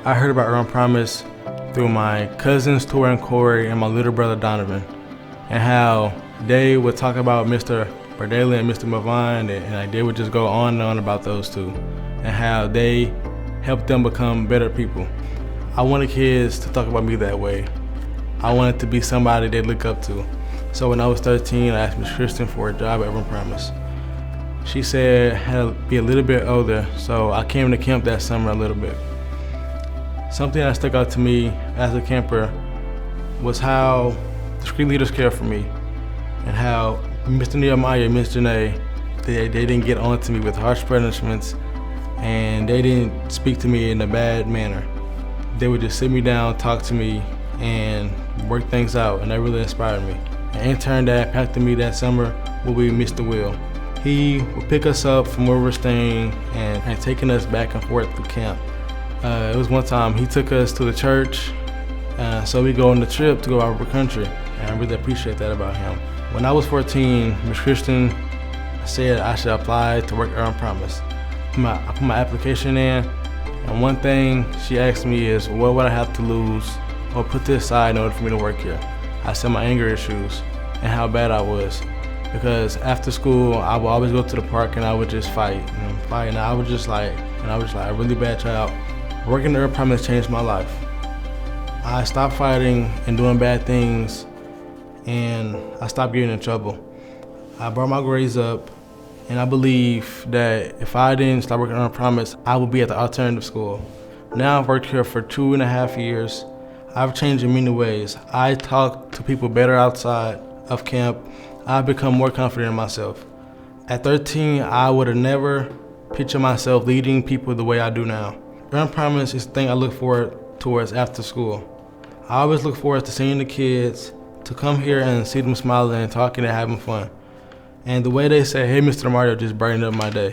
I heard about UrbanPromise through my cousins Tori and Corey and my little brother Donovan, and how they would talk about Mr. Bardaley and Mr. Mavine, and they would just go on and on about those two, and how they helped them become better people. I wanted kids to talk about me that way. I wanted to be somebody they look up to. So when I was 13, I asked Miss Kristen for a job at UrbanPromise. She said I had to be a little bit older, so I came to camp that summer a little bit. Something that stuck out to me as a camper was how the street leaders cared for me, and how Mr. Nehemiah and Miss Janae, they didn't get on to me with harsh punishments, and they didn't speak to me in a bad manner. They would just sit me down, talk to me, and work things out, and that really inspired me. An intern that impacted me that summer will be Mr. Will. He would pick us up from where we're staying and taking us back and forth to camp. It was one time he took us to the church, so we go on the trip to go out of the country, and I really appreciate that about him. When I was 14, Ms. Kristen said I should apply to work at UrbanPromise. I put my application in, and one thing she asked me is, what would I have to lose or put this aside in order for me to work here? I said my anger issues and how bad I was. Because after school, I would always go to the park and I would just fight and fight, and I was just like a really bad child. Working at UrbanPromise changed my life. I stopped fighting and doing bad things, and I stopped getting in trouble. I brought my grades up, and I believe that if I didn't start working at UrbanPromise, I would be at the alternative school. Now I've worked here for 2.5 years. I've changed in many ways. I talk to people better outside of camp. I've become more confident in myself. At 13, I would have never pictured myself leading people the way I do now. UrbanPromise is the thing I look forward towards after school. I always look forward to seeing the kids, to come here and see them smiling and talking and having fun. And the way they say, "Hey, Mr. Mario," just brightened up my day.